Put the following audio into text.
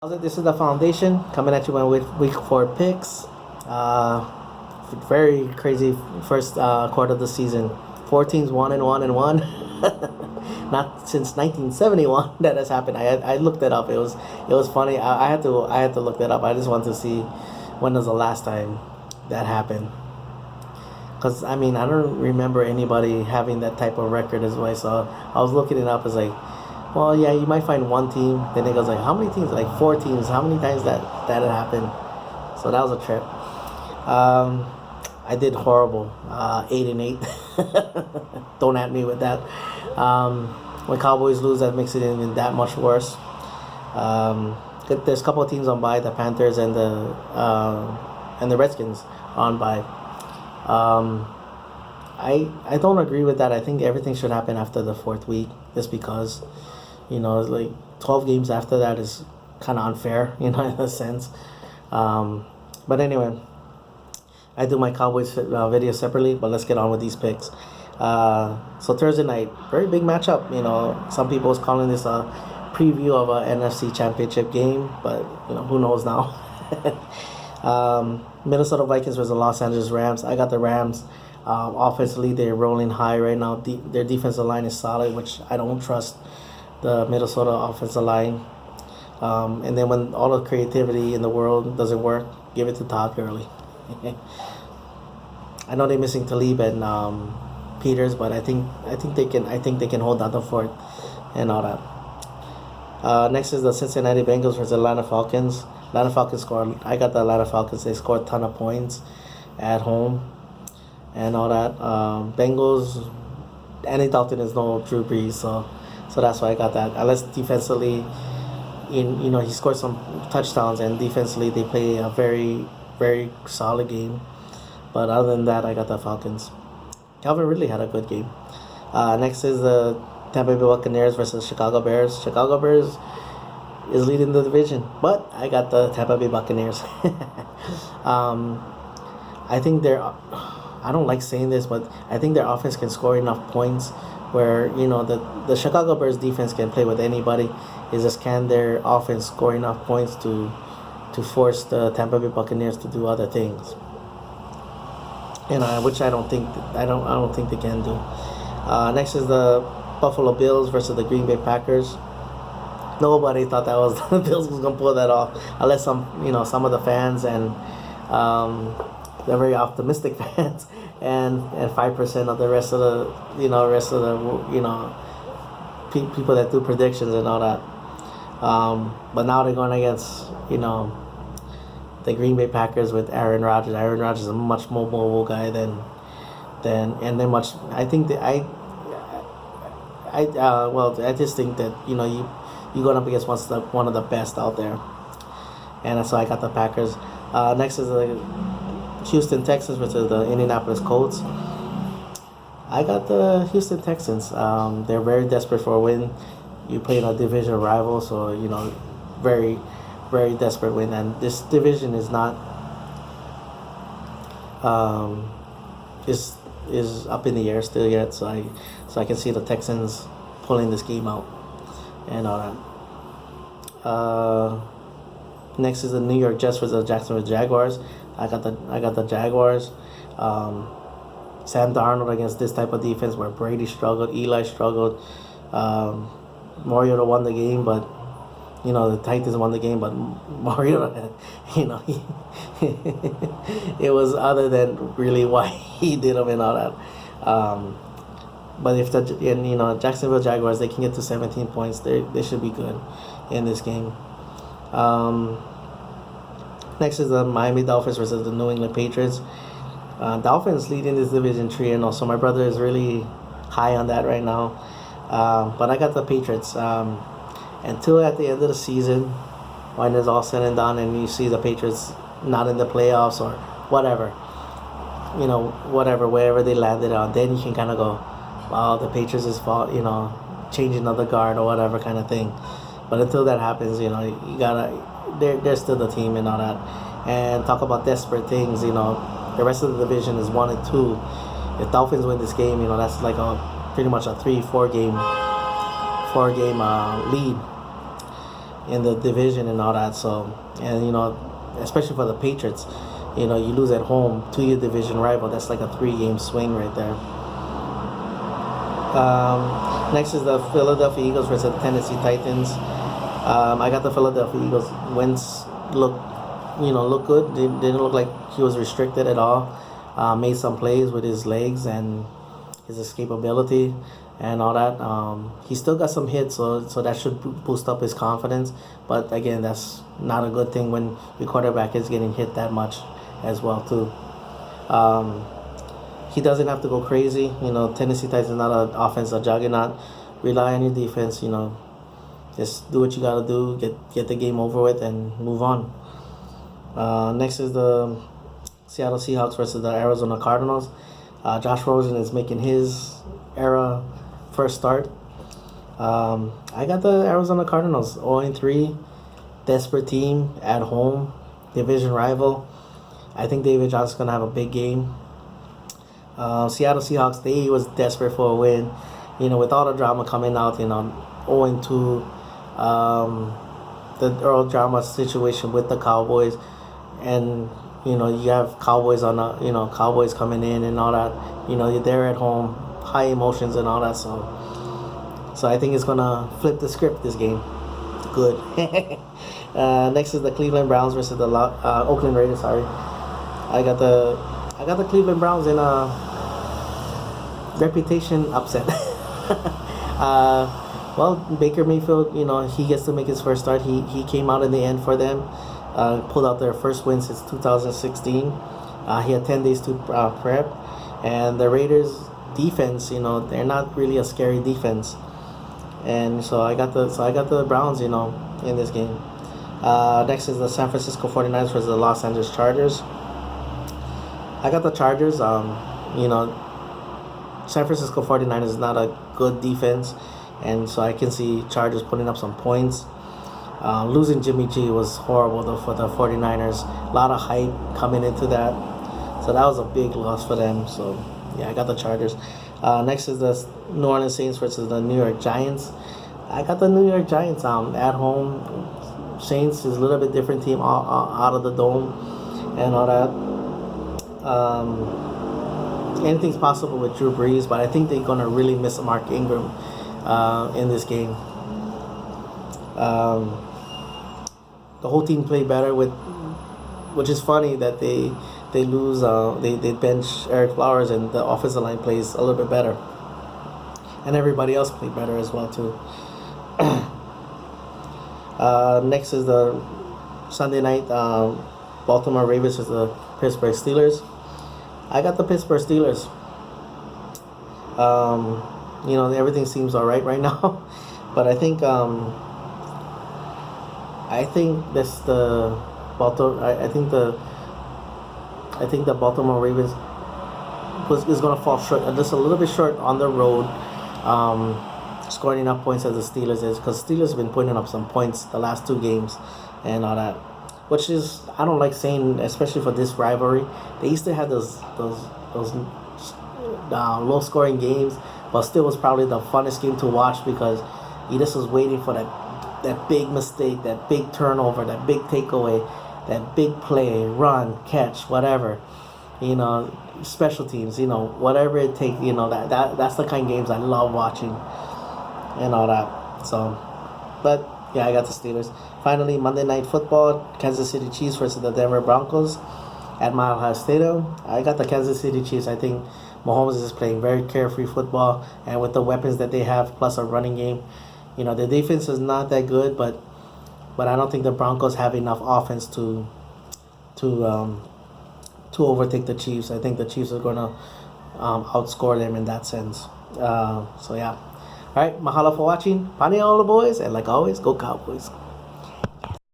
This is the foundation coming at you with week four picks. Very crazy first quarter of the season. Four teams, 1-1-1. Not since 1971 that has happened. I looked it up. It was funny. I had to look that up. I just wanted to see when was the last time that happened. Cause I mean I don't remember anybody having that type of record as well. So I was looking it up. It's like, well, yeah, you might find one team. Then it goes like, how many teams? Like four teams. How many times that had happened? So that was a trip. Um, I did horrible. 8-8. Don't at me with that. Um, when Cowboys lose, that makes it even that much worse. There's a couple of teams on by the Panthers and the Redskins on by. Um, I don't agree with that. I think everything should happen after the fourth week, just because, like 12 games after that is kind of unfair, in a sense. But anyway, I do my Cowboys video separately, but let's get on with these picks. So Thursday night, very big matchup. Some people is calling this a preview of a NFC Championship game, but who knows now. Minnesota Vikings versus the Los Angeles Rams. I got the Rams. Offensively, they're rolling high right now. Their defensive line is solid, which I don't trust the Minnesota offensive line. And then when all the creativity in the world doesn't work, give it to Todd Gurley. I know they're missing Talib and Peters, but I think they can hold down the fort and all that. Next is the Cincinnati Bengals versus Atlanta Falcons. Atlanta Falcons scored. I got the Atlanta Falcons. They scored a ton of points at home and all that. Bengals. Andy Dalton is no Drew Brees, so that's why I got that. Unless defensively, he scored some touchdowns, and defensively they play a very very solid game. But other than that, I got the Falcons. Calvin Ridley had a good game. Next is the Tampa Bay Buccaneers versus Chicago Bears. Chicago Bears is leading the division, but I got the Tampa Bay Buccaneers. um, I think I don't like saying this, but I think their offense can score enough points where the Chicago Bears defense can play with anybody. Is just can their offense score enough points to force the Tampa Bay Buccaneers to do other things, which I don't think they can do. Next is the Buffalo Bills versus the Green Bay Packers. Nobody thought that was the Bills was gonna pull that off, unless some of the fans and they're very optimistic fans, and 5% of the rest of the people that do predictions and all that. But now they're going against the Green Bay Packers with Aaron Rodgers. Aaron Rodgers is a much more mobile guy than and they're much. I think that I just think that you going up against one of the best out there, and so I got the Packers. Next is the Houston Texans versus the Indianapolis Colts. I got the Houston Texans. They're very desperate for a win. You play in a division rival, so very, very desperate win. And this division is not is up in the air still yet. So I can see the Texans pulling this game out and all that. Next is the New York Jets versus the Jacksonville Jaguars. I got the Jaguars. Sam Darnold against this type of defense where Brady struggled, Eli struggled. Mariota won the game, but the Titans won the game, but Mariota, it was other than really why he did them and all that. But if Jacksonville Jaguars, they can get to 17 points, they should be good in this game. Next is the Miami Dolphins versus the New England Patriots. Dolphins leading this division 3-0, so my brother is really high on that right now. But I got the Patriots. Until at the end of the season, when it's all said and done, and you see the Patriots not in the playoffs or whatever, wherever they landed on, then you can kind of go, wow, the Patriots is fault, changing of the guard or whatever kind of thing. But until that happens, you gotta, they're still the team and all that. And talk about desperate things, the rest of the division is 1-2. If Dolphins win this game, that's like pretty much a 3-4 game lead. in the division and all that. So, and especially for the Patriots, you lose at home to your division rival. That's like a 3-game swing right there. Next is the Philadelphia Eagles versus the Tennessee Titans. I got the Philadelphia Eagles. Wentz look good. Didn't look like he was restricted at all. Made some plays with his legs and his escapability and all that. He still got some hits, so that should boost up his confidence. But again, that's not a good thing when your quarterback is getting hit that much as well too. He doesn't have to go crazy. Tennessee Titans is not an offensive juggernaut. Rely on your defense. Just do what you gotta do. Get the game over with and move on. Next is the Seattle Seahawks versus the Arizona Cardinals. Josh Rosen is making his era first start. I got the Arizona Cardinals 0-3, desperate team at home, division rival. I think David Johnson's gonna have a big game. Seattle Seahawks, they was desperate for a win. With all the drama coming out, 0-2, the Earl drama situation with the Cowboys, and you have Cowboys Cowboys coming in and all that. You're there at home, high emotions and all that. So I think it's gonna flip the script this game. Good. Next is the Cleveland Browns versus the Oakland Raiders. Sorry, I got the Cleveland Browns in a reputation upset. Well, Baker Mayfield, he gets to make his first start. He came out in the end for them. Pulled out their first win since 2016. He had 10 days to prep, and the Raiders defense, they're not really a scary defense, and so I got the Browns, in this game. Next is the San Francisco 49ers versus the Los Angeles Chargers. I got the Chargers. San Francisco 49ers is not a good defense, and so I can see Chargers putting up some points. Losing Jimmy G was horrible though for the 49ers. A lot of hype coming into that. So that was a big loss for them. So yeah, I got the Chargers. Next is the New Orleans Saints versus the New York Giants. I got the New York Giants at home. Saints is a little bit different team out of the dome and all that. Anything's possible with Drew Brees, but I think they're going to really miss Mark Ingram in this game. The whole team played better which is funny that they lose. They bench Eric Flowers, and the offensive line plays a little bit better, and everybody else played better as well too. Next is the Sunday night Baltimore Ravens versus the Pittsburgh Steelers. I got the Pittsburgh Steelers. Everything seems all right now, but I think that's the Baltimore. I think the Baltimore Ravens is going to fall short, just a little bit short on the road, scoring enough points as the Steelers is, because Steelers have been putting up some points the last 2 games and all that, which is, I don't like saying, especially for this rivalry. They used to have those low scoring games, but still was probably the funnest game to watch because you just was waiting for that big mistake, that big turnover, that big takeaway, that big play, run, catch, whatever. Special teams, whatever it takes, that's the kind of games I love watching and all that. So, but yeah, I got the Steelers. Finally, Monday Night Football, Kansas City Chiefs versus the Denver Broncos at Mile High Stadium. I got the Kansas City Chiefs. I think Mahomes is playing very carefree football, and with the weapons that they have, plus a running game, the defense is not that good, but I don't think the Broncos have enough offense to overtake the Chiefs. I think the Chiefs are gonna outscore them in that sense. So yeah. All right, mahalo for watching. Pani all the boys, and like always, go Cowboys.